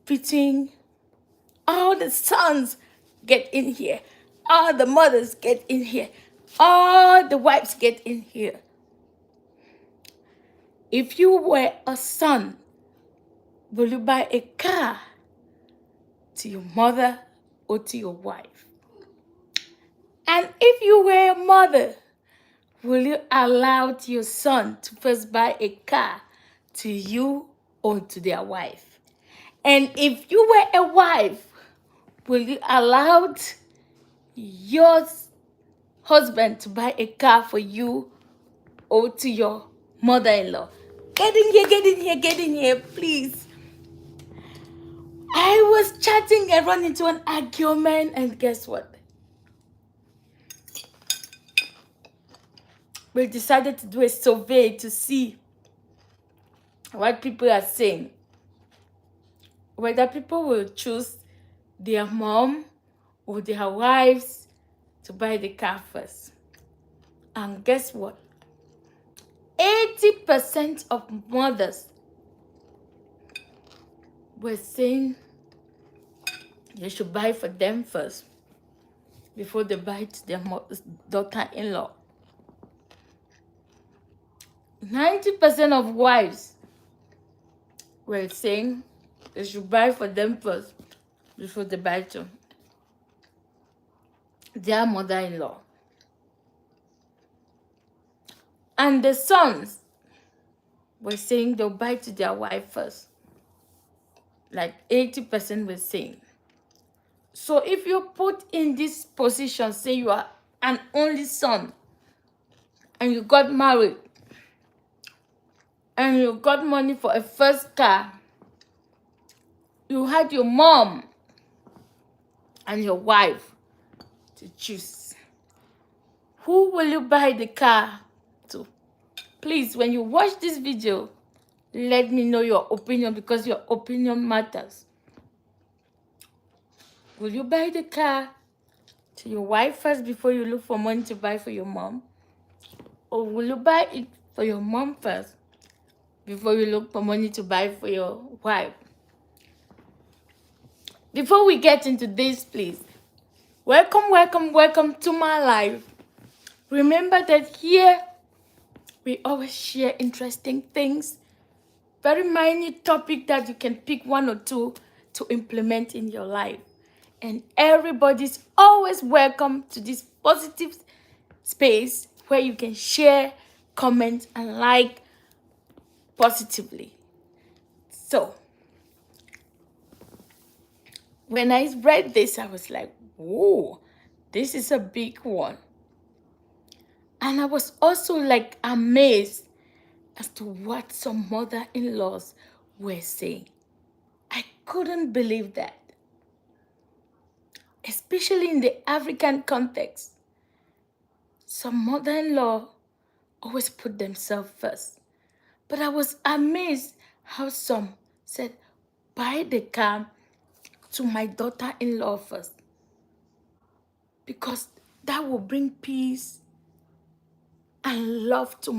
between all the sons get in here, all the mothers get in here, all the wives get in here. If you were a son, will you buy a car to your mother or to your wife? And if you were a mother, will you allow your son to first buy a car to you or to their wife? And if you were a wife, will you allow your husband to buy a car for you or to your mother-in-law? Get in here, get in here, get in here, please. I was chatting and run into an argument, and guess what? We decided to do a survey to see what people are saying. Whether people will choose their mom or their wives to buy the car first. And guess what? 80% of mothers were saying they should buy for them first before they buy to their daughter-in-law. 90% of wives were saying they should buy for them first before they buy to their mother-in-law. And the sons were saying they'll buy to their wife first. Like 80% were saying. So if you're put in this position, say you are an only son, and you got married, and you got money for a first car, you had your mom and your wife to choose. Who will you buy the car to? Please, when you watch this video, let me know your opinion, because your opinion matters. Will you buy the car to your wife first before you look for money to buy for your mom? Or will you buy it for your mom first before you look for money to buy for your wife? Before we get into this, please, welcome, welcome, welcome to my life. Remember that here we always share interesting things, very minute topic that you can pick one or two to implement in your life. And everybody's always welcome to this positive space where you can share, comment, and like positively. So, when I read this, I was like, whoa, this is a big one. And I was also like amazed as to what some mother-in-laws were saying. I couldn't believe that. Especially in the African context. Some mother-in-law always put themselves first. But I was amazed how some said, buy the car to my daughter-in-law first. Because that will bring peace and love to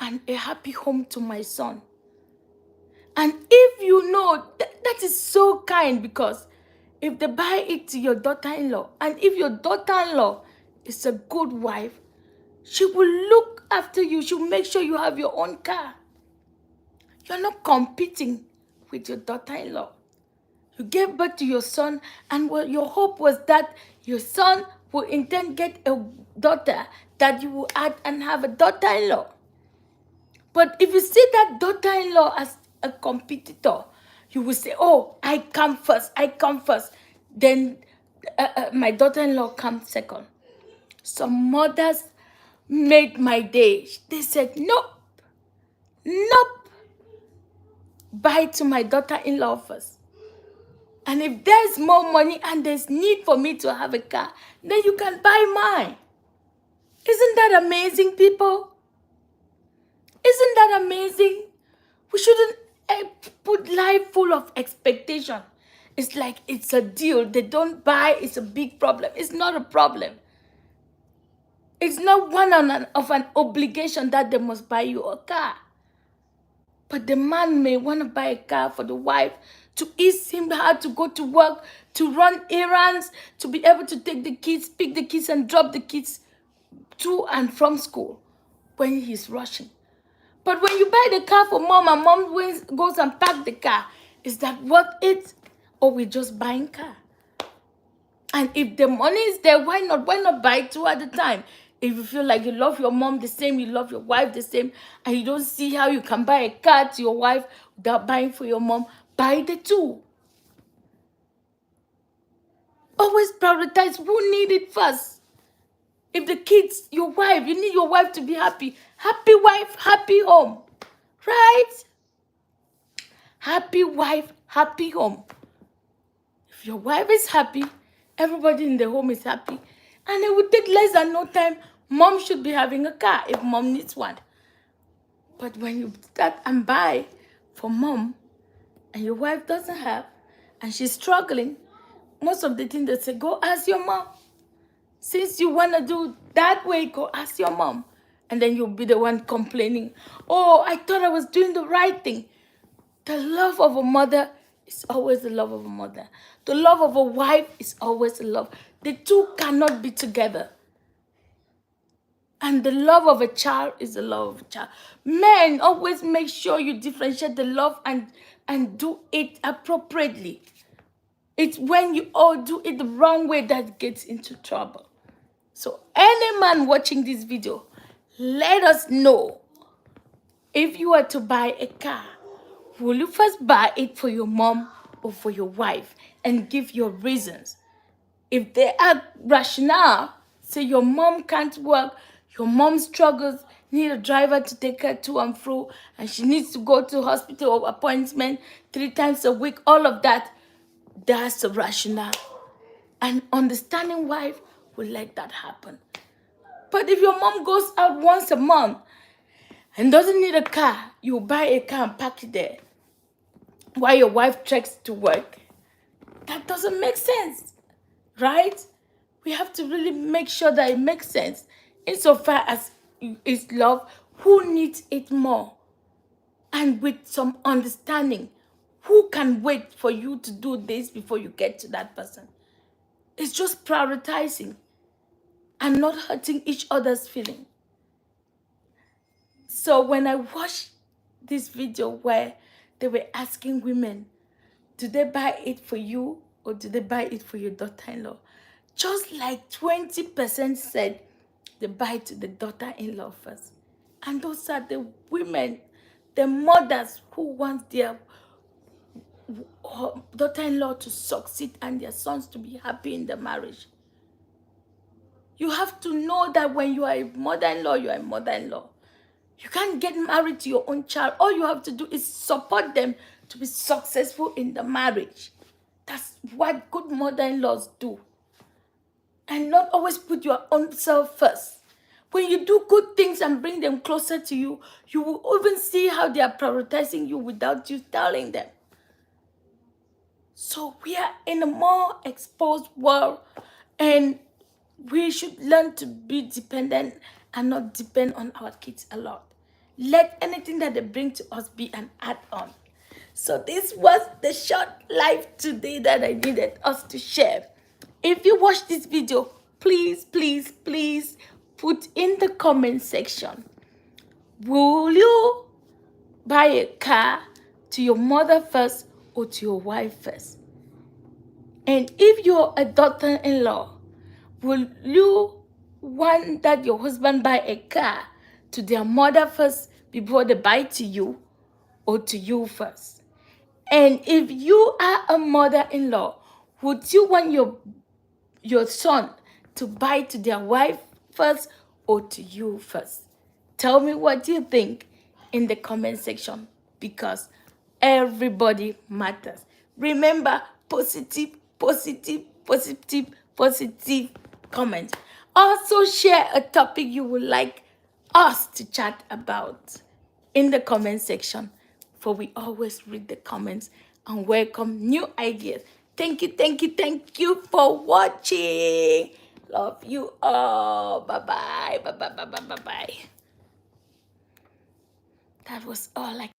and a happy home to my son. And if you know, that is so kind, because if they buy it to your daughter-in-law, and if your daughter-in-law is a good wife, she will look after you. She will make sure you have your own car. You're not competing with your daughter-in-law. You gave birth to your son, and your hope was that your son will in turn get a daughter, that you will add and have a daughter-in-law. But if you see that daughter-in-law as a competitor, you will say, oh, I come first. Then my daughter-in-law comes second. Some mothers made my day. They said, nope, buy to my daughter-in-law first. And if there's more money and there's need for me to have a car, then you can buy mine. Isn't that amazing, people? Isn't that amazing? We shouldn't put life full of expectation. It's like it's a deal. They don't buy, it's a big problem. It's not a problem. It's not one of an obligation that they must buy you a car. But the man may want to buy a car for the wife to ease him how to go to work, to run errands, to be able to take the kids, pick the kids, and drop the kids to and from school when he's rushing. But when you buy the car for mom and mom goes and pack the car, is that worth it? Or we just buying car? And if the money is there, why not? Why not buy two at a time? If you feel like you love your mom the same, you love your wife the same, and you don't see how you can buy a car to your wife without buying for your mom, buy the two. Always prioritize who need it first. If the kids, your wife, you need your wife to be happy. Happy wife, happy home. Right? Happy wife, happy home. If your wife is happy, everybody in the home is happy. And it would take less than no time. Mom should be having a car if mom needs one. But when you start and buy for mom and your wife doesn't have and she's struggling, most of the things they say, go ask your mom. Since you want to do that way, go ask your mom. And then you'll be the one complaining, oh, I thought I was doing the right thing. The love of a mother is always the love of a mother. The love of a wife is always the love. The two cannot be together. And the love of a child is the love of a child. Men, always make sure you differentiate the love and do it appropriately. It's when you all do it the wrong way that gets into trouble. So any man watching this video, let us know, if you were to buy a car, will you first buy it for your mom or for your wife? And give your reasons. If they are rational, say your mom can't work, your mom struggles, need a driver to take her to and fro, and she needs to go to hospital or appointment 3 times a week, all of that, that's a rational. An understanding wife will let that happen. But if your mom goes out once a month and doesn't need a car, you buy a car and park it there while your wife treks to work. That doesn't make sense, right? We have to really make sure that it makes sense. Insofar as it's love, who needs it more? And with some understanding, who can wait for you to do this before you get to that person? It's just prioritizing and not hurting each other's feeling. So when I watched this video where they were asking women, do they buy it for you or do they buy it for your daughter-in-law? Just like 20% said they buy it to the daughter-in-law first. And those are the women, the mothers who want their daughter-in-law to succeed and their sons to be happy in the marriage. You have to know that when you are a mother-in-law, you are a mother-in-law. You can't get married to your own child. All you have to do is support them to be successful in the marriage. That's what good mother-in-laws do. And not always put your own self first. When you do good things and bring them closer to you, you will even see how they are prioritizing you without you telling them. So we are in a more exposed world, and we should learn to be dependent and not depend on our kids a lot. Let anything that they bring to us be an add-on. So this was the short life today that I needed us to share. If you watch this video, please, please, please put in the comment section, will you buy a car to your mother first or to your wife first? And if you're a daughter-in-law, will you want that your husband buy a car to their mother first before they buy to you, or to you first? And if you are a mother-in-law, would you want your son to buy to their wife first or to you first? Tell me what you think in the comment section, because everybody matters. Remember, positive, positive, positive, positive comment. Also share a topic you would like us to chat about in the comment section, for we always read the comments and welcome new ideas. Thank you for watching. Love you all. Bye-bye. Bye-bye. That was all I